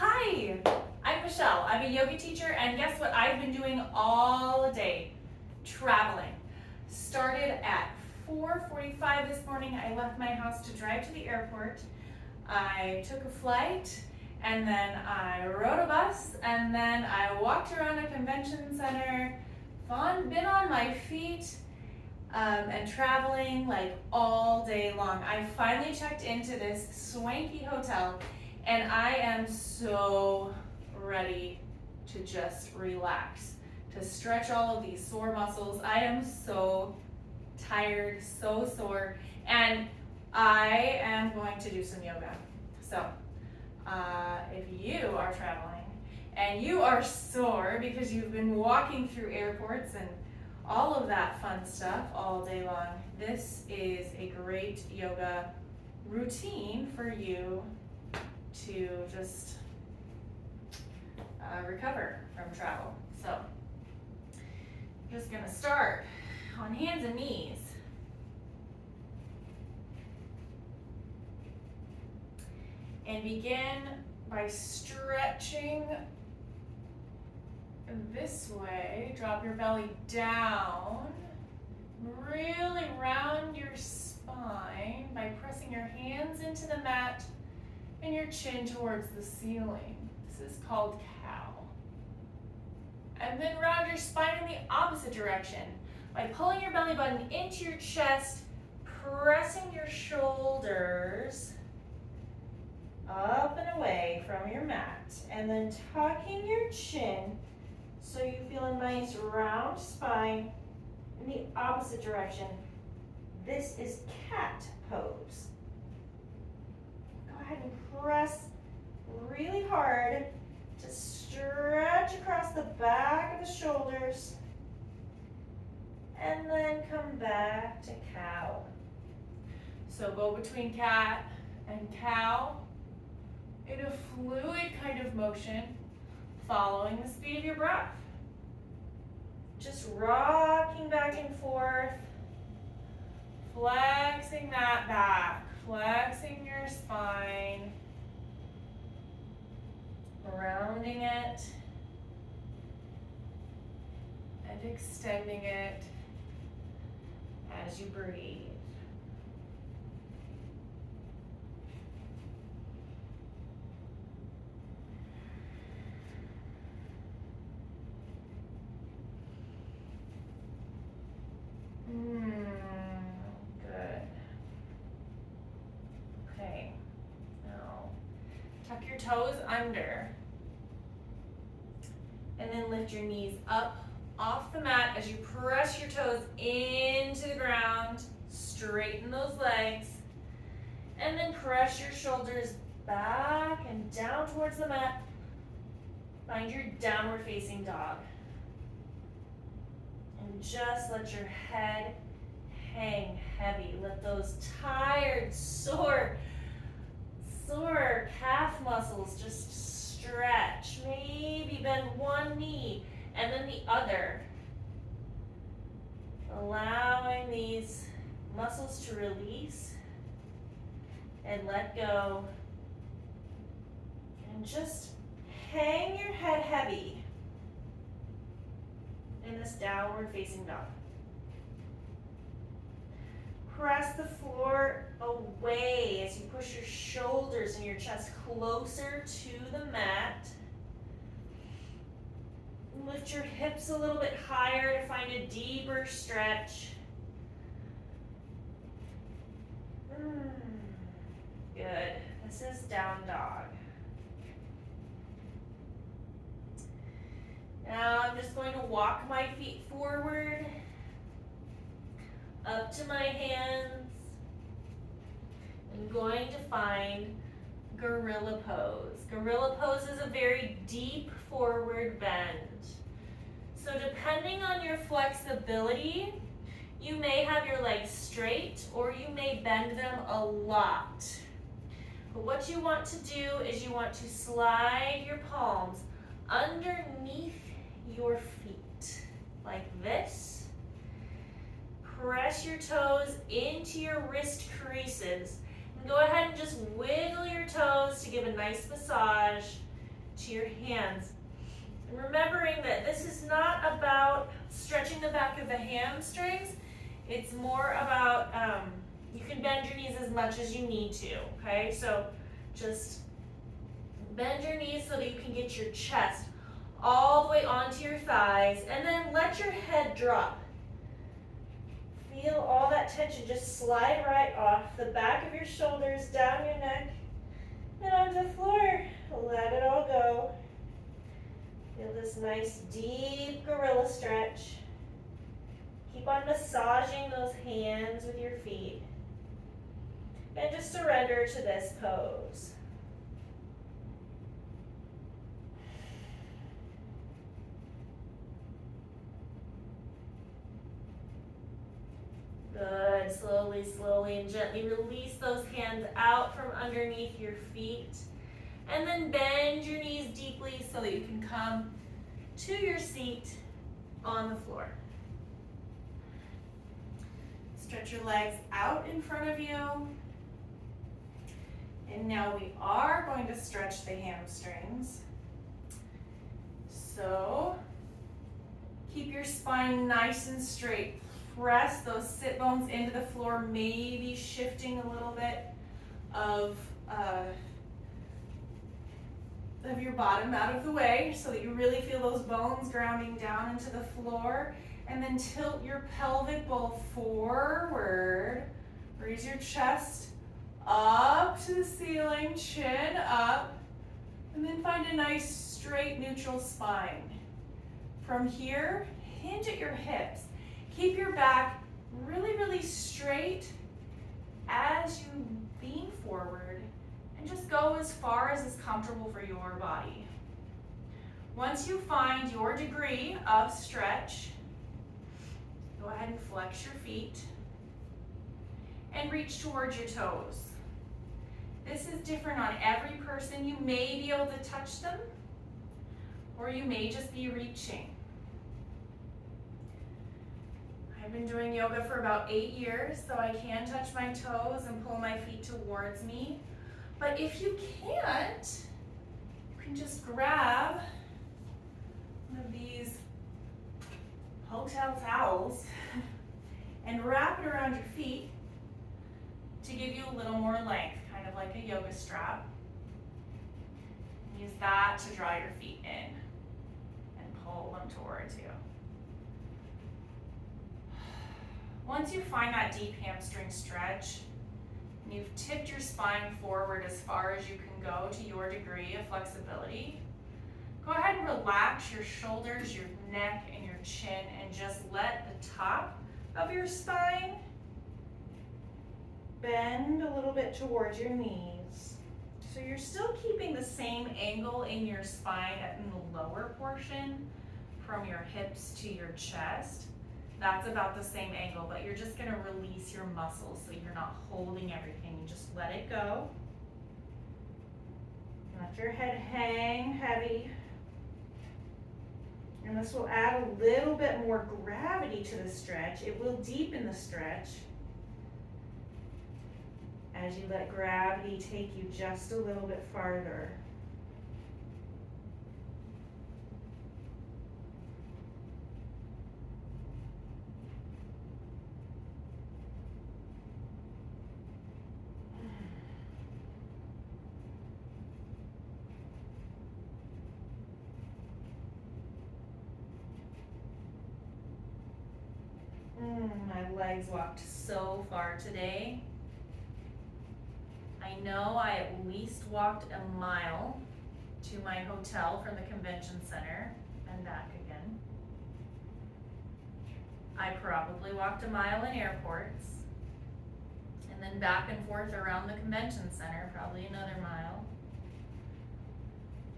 Hi, I'm Michelle. I'm a yoga teacher, and guess what I've been doing all day? Traveling. Started at 4:45 this morning. I left my house to drive to the airport. I took a flight, and then I rode a bus, and then I walked around a convention center, been on my feet, and traveling like all day long. I finally checked into this swanky hotel, and I am so ready to just relax, to stretch all of these sore muscles. I am so tired, so sore, and I am going to do some yoga. So, if you are traveling and you are sore because you've been walking through airports and all of that fun stuff all day long, this is a great yoga routine for you to just recover from travel. So, I'm just gonna start on hands and knees. And begin by stretching this way. Drop your belly down. Really round your spine by pressing your hands into the mat and your chin towards the ceiling. This is called cow. And then round your spine in the opposite direction by pulling your belly button into your chest, pressing your shoulders up and away from your mat, and then tucking your chin so you feel a nice round spine in the opposite direction. This is cat pose. Go ahead and press really hard to stretch across the back of the shoulders, and then come back to cow. So go between cat and cow in a fluid kind of motion, following the speed of your breath. Just rocking back and forth, flexing that back, flexing your spine, rounding it, and extending it as you breathe. Good. Okay. Now, tuck your toes under. And then lift your knees up off the mat as you press your toes into the ground. Straighten those legs. And then press your shoulders back and down towards the mat. Find your downward facing dog. And just let your head hang heavy. Let those tired, sore calf muscles just stretch. Maybe bend one knee and then the other. Allowing these muscles to release and let go. And just hang your head heavy in this downward facing dog. Press the floor away as you push your shoulders and your chest closer to the mat. Lift your hips a little bit higher to find a deeper stretch. Good. This is down dog. Now I'm just going to walk my feet forward, up to my hands. I'm going to find gorilla pose. Gorilla pose is a very deep forward bend. So depending on your flexibility, you may have your legs straight or you may bend them a lot. But what you want to do is you want to slide your palms underneath your feet like this. Press your toes into your wrist creases. And go ahead and just wiggle your toes to give a nice massage to your hands. And remembering that this is not about stretching the back of the hamstrings. It's more about, you can bend your knees as much as you need to, okay? So just bend your knees so that you can get your chest all the way onto your thighs, and then let your head drop. Feel all that tension just slide right off the back of your shoulders, down your neck, and onto the floor. Let it all go. Feel this nice deep gorilla stretch. Keep on massaging those hands with your feet. And just surrender to this pose. Good. Slowly, slowly, and gently release those hands out from underneath your feet. And then bend your knees deeply so that you can come to your seat on the floor. Stretch your legs out in front of you. And now we are going to stretch the hamstrings. So keep your spine nice and straight. Press those sit bones into the floor, maybe shifting a little bit of your bottom out of the way so that you really feel those bones grounding down into the floor. And then tilt your pelvic bowl forward. Raise your chest up to the ceiling, chin up, and then find a nice straight neutral spine. From here, hinge at your hips. Keep your back really, really straight as you lean forward, and just go as far as is comfortable for your body. Once you find your degree of stretch, go ahead and flex your feet and reach towards your toes. This is different on every person. You may be able to touch them, or you may just be reaching. I've been doing yoga for about 8 years, so I can touch my toes and pull my feet towards me. But if you can't, you can just grab one of these hotel towels and wrap it around your feet to give you a little more length, kind of like a yoga strap. Use that to draw your feet in and pull them towards you. Once you find that deep hamstring stretch, and you've tipped your spine forward as far as you can go to your degree of flexibility, go ahead and relax your shoulders, your neck, and your chin, and just let the top of your spine bend a little bit towards your knees. So you're still keeping the same angle in your spine in the lower portion from your hips to your chest. That's about the same angle, but you're just gonna release your muscles so you're not holding everything. You just let it go. Let your head hang heavy. And this will add a little bit more gravity to the stretch. It will deepen the stretch as you let gravity take you just a little bit farther. My legs walked so far today. I know I at least walked a mile to my hotel from the convention center and back again. I probably walked a mile in airports, and then back and forth around the convention center, probably another mile.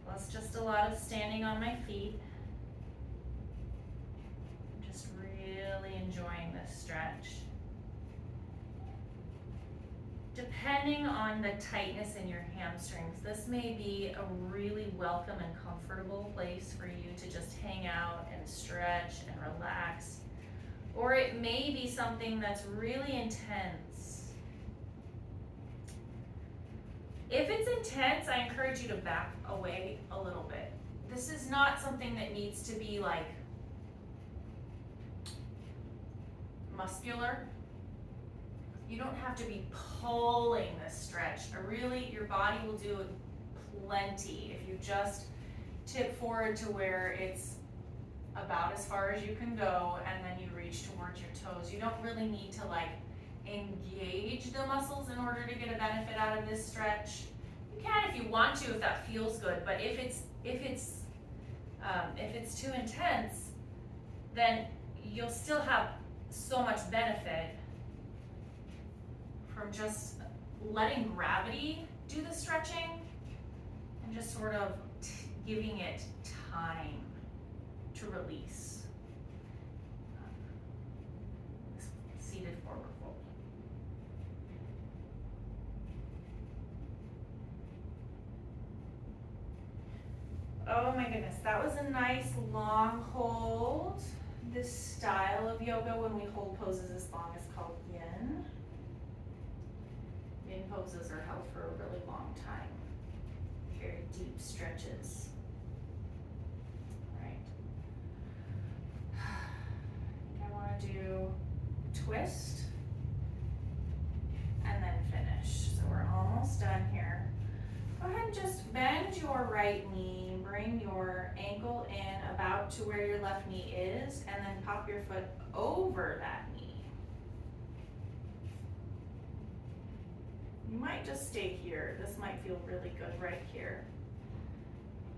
Plus just a lot of standing on my feet. Just really enjoying this stretch. Depending on the tightness in your hamstrings, this may be a really welcome and comfortable place for you to just hang out and stretch and relax. Or it may be something that's really intense. If it's intense, I encourage you to back away a little bit. This is not something that needs to be like muscular. You don't have to be pulling this stretch. Really, your body will do plenty if you just tip forward to where it's about as far as you can go, and then you reach towards your toes. You don't really need to like engage the muscles in order to get a benefit out of this stretch. You can if you want to, if that feels good, but if it's too intense, then you'll still have so much benefit from just letting gravity do the stretching and just sort of giving it time to release. Seated forward fold. Oh my goodness, that was a nice long hold. This style of yoga, when we hold poses this long, is called yin. Yin poses are held for a really long time. Very deep stretches. Right. I want to do twist and then finish. So we're almost done here. Go ahead and just bend your right knee, bring your ankle in about to where your left knee is, and then pop your foot over that knee. You might just stay here. This might feel really good right here.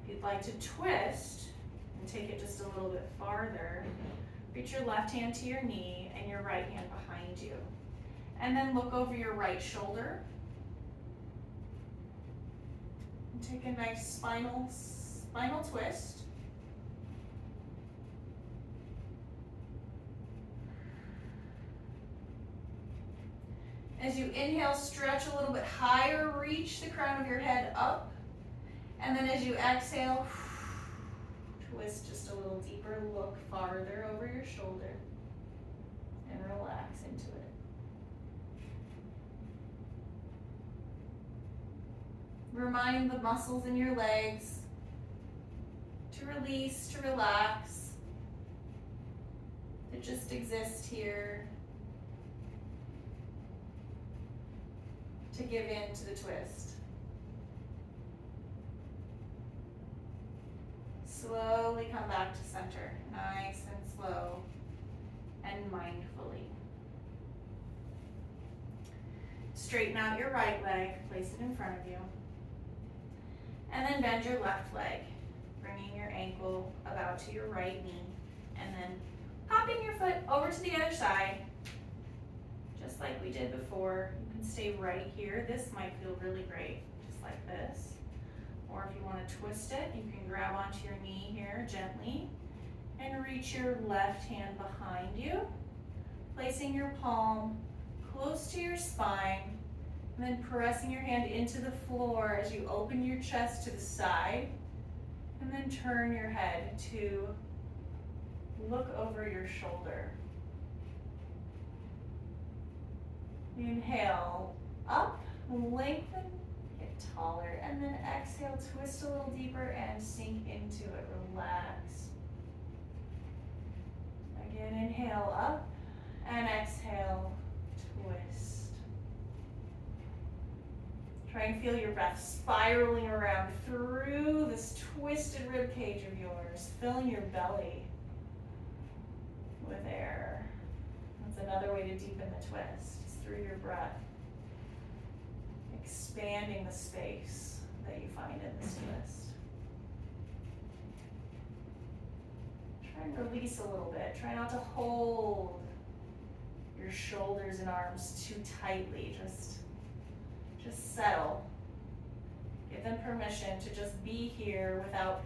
If you'd like to twist and take it just a little bit farther, reach your left hand to your knee and your right hand behind you. And then look over your right shoulder. And take a nice spinal twist. As you inhale, stretch a little bit higher, reach the crown of your head up. And then as you exhale, twist just a little deeper, look farther over your shoulder, and relax into it. Remind the muscles in your legs to release, to relax, to just exist here, to give in to the twist. Slowly come back to center, nice and slow and mindfully. Straighten out your right leg, place it in front of you. And then bend your left leg, bringing your ankle about to your right knee, and then popping your foot over to the other side, just like we did before. You can stay right here. This might feel really great, just like this. Or if you want to twist it, you can grab onto your knee here gently and reach your left hand behind you, placing your palm close to your spine, and then pressing your hand into the floor as you open your chest to the side, and then turn your head to look over your shoulder. Inhale, up, lengthen, get taller, and then exhale, twist a little deeper and sink into it, relax. Again, inhale up, and exhale, twist. Try and feel your breath spiraling around through this twisted rib cage of yours, filling your belly with air. That's another way to deepen the twist, is through your breath. Expanding the space that you find in this twist. Try and release a little bit. Try not to hold your shoulders and arms too tightly. Just settle. Give them permission to just be here without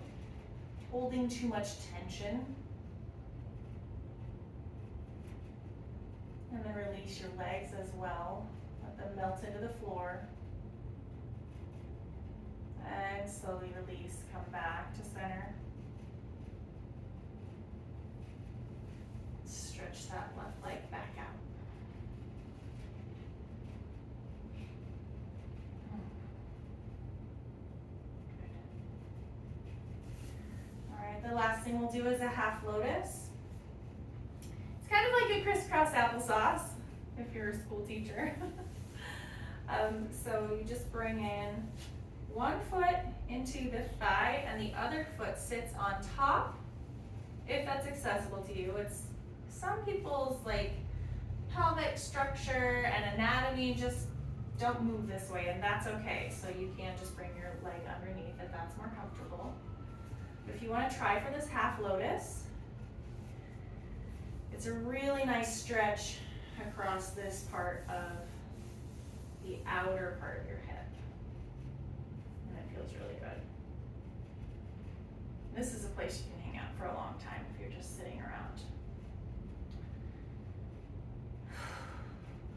holding too much tension. And then release your legs as well. Let them melt into the floor. And slowly release, come back to center. Stretch that left leg back out. the last thing we'll do is a half lotus. It's kind of like a crisscross applesauce, if you're a school teacher. So you just bring in one foot into the thigh and the other foot sits on top, if that's accessible to you. It's some people's like pelvic structure and anatomy just don't move this way, and that's okay. So you can just bring your leg underneath if that's more comfortable. If you want to try for this half lotus, it's a really nice stretch across this part of the outer part of your hip, and it feels really good. This is a place you can hang out for a long time if you're just sitting around.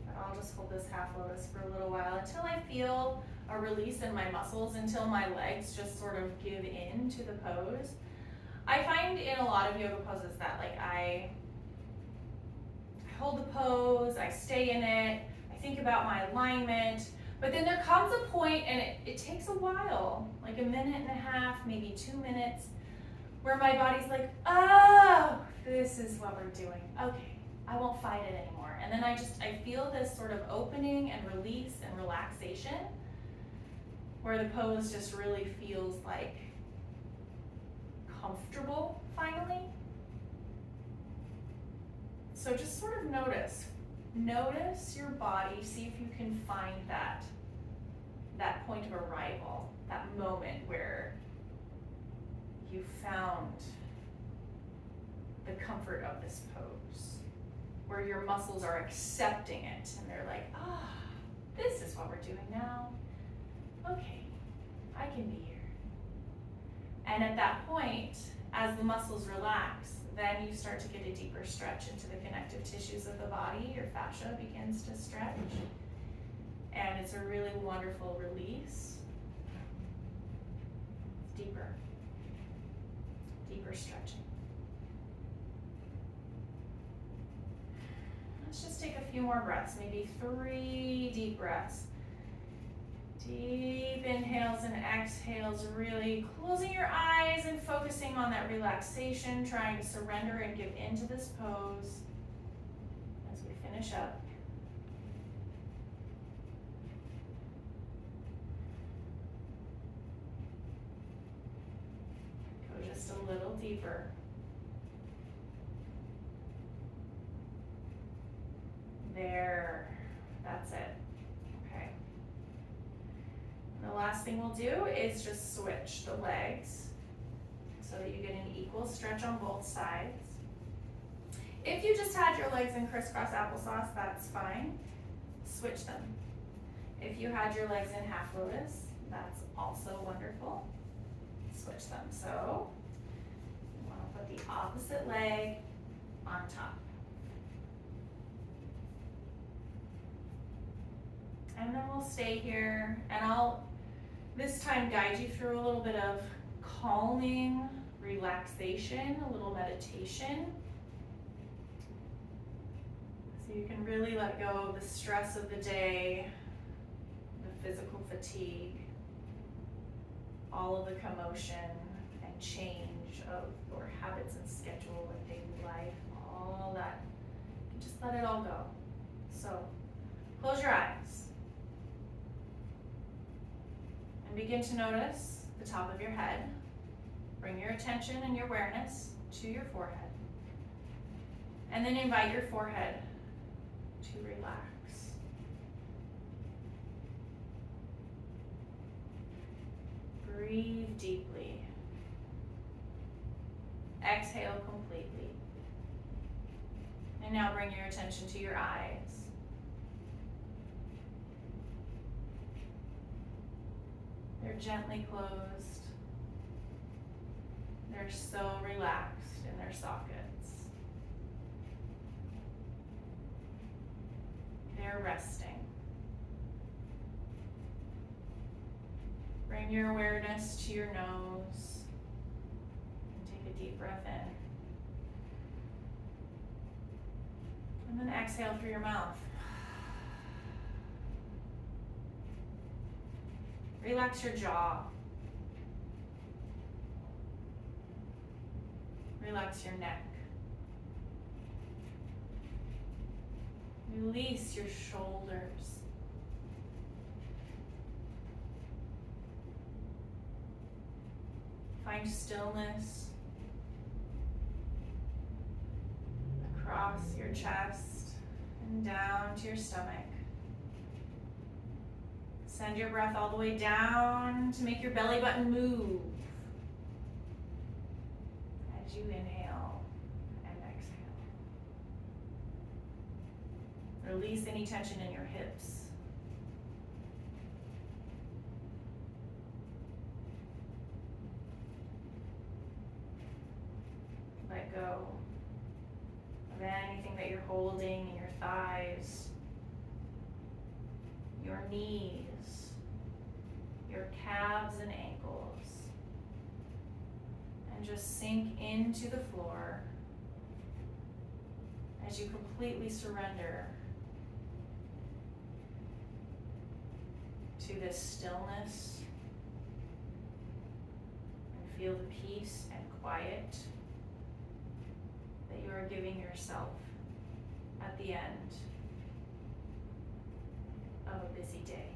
But I'll just hold this half lotus for a little while until I feel a release in my muscles, until my legs just sort of give in to the pose. I find in a lot of yoga poses that like I hold the pose, I stay in it, I think about my alignment, but then there comes a point, and it takes a while, like a minute and a half, maybe 2 minutes, where my body's like, oh, this is what we're doing. Okay, I won't fight it anymore. And then I feel this sort of opening and release and relaxation, where the pose just really feels like comfortable finally. So just sort of notice your body, see if you can find that point of arrival, that moment where you found the comfort of this pose, where your muscles are accepting it and they're like, ah, this is what we're doing now. Okay, I can be here. And at that point, as the muscles relax, then you start to get a deeper stretch into the connective tissues of the body. Your fascia begins to stretch. And it's a really wonderful release. Deeper stretching. Let's just take a few more breaths, maybe 3 deep breaths. Deep inhales and exhales, really closing your eyes and focusing on that relaxation, trying to surrender and give into this pose as we finish up. Go just a little deeper. There, that's it. Okay. And the last thing we'll do is just switch the legs so that you get an equal stretch on both sides. If you just had your legs in crisscross applesauce, that's fine. Switch them. If you had your legs in half lotus, that's also wonderful. Switch them. So you want to put the opposite leg on top. And then we'll stay here, and I'll this time guide you through a little bit of calming, relaxation, a little meditation. So you can really let go of the stress of the day, the physical fatigue, all of the commotion and change of your habits and schedule and daily life, all that. You just let it all go. So close your eyes. And begin to notice the top of your head. Bring your attention and your awareness to your forehead. And then invite your forehead to relax. Breathe deeply. Exhale completely. And now bring your attention to your eyes. They're gently closed. They're so relaxed in their sockets. They're resting. Bring your awareness to your nose and take a deep breath in. And then exhale through your mouth. Relax your jaw. Relax your neck. Release your shoulders. Find stillness across your chest and down to your stomach. Send your breath all the way down to make your belly button move as you inhale and exhale. Release any tension in your hips. Let go of anything that you're holding in your thighs, your knees, your calves and ankles, and just sink into the floor as you completely surrender to this stillness and feel the peace and quiet that you are giving yourself at the end of a busy day.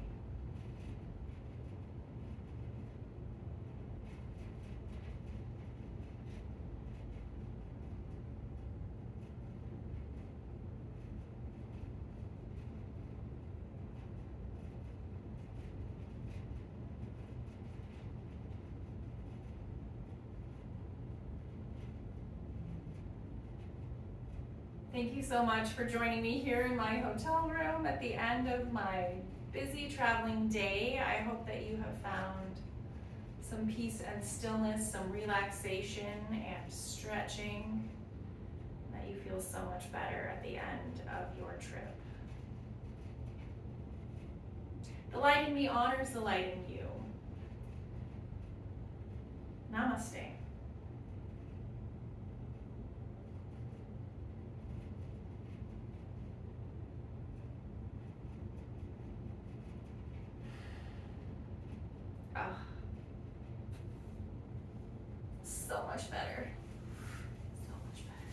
Thank you so much for joining me here in my hotel room at the end of my busy traveling day. I hope that you have found some peace and stillness, some relaxation and stretching, and that you feel so much better at the end of your trip. The light in me honors the light in you. Namaste. Oh, so much better. So much better.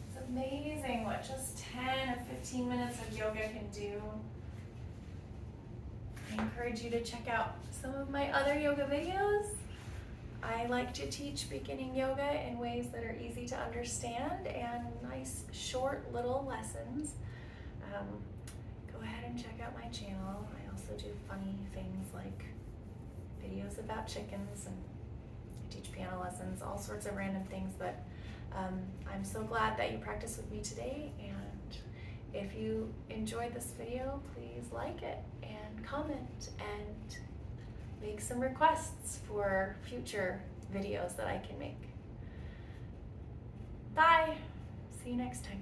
It's amazing what just 10 or 15 minutes of yoga can do. I encourage you to check out some of my other yoga videos. I like to teach beginning yoga in ways that are easy to understand and nice, short little lessons. Go ahead and check out my channel. I also do funny things like videos about chickens, and I teach piano lessons, all sorts of random things. But I'm so glad that you practiced with me today, and if you enjoyed this video, please like it and comment and make some requests for future videos that I can make. Bye! See you next time.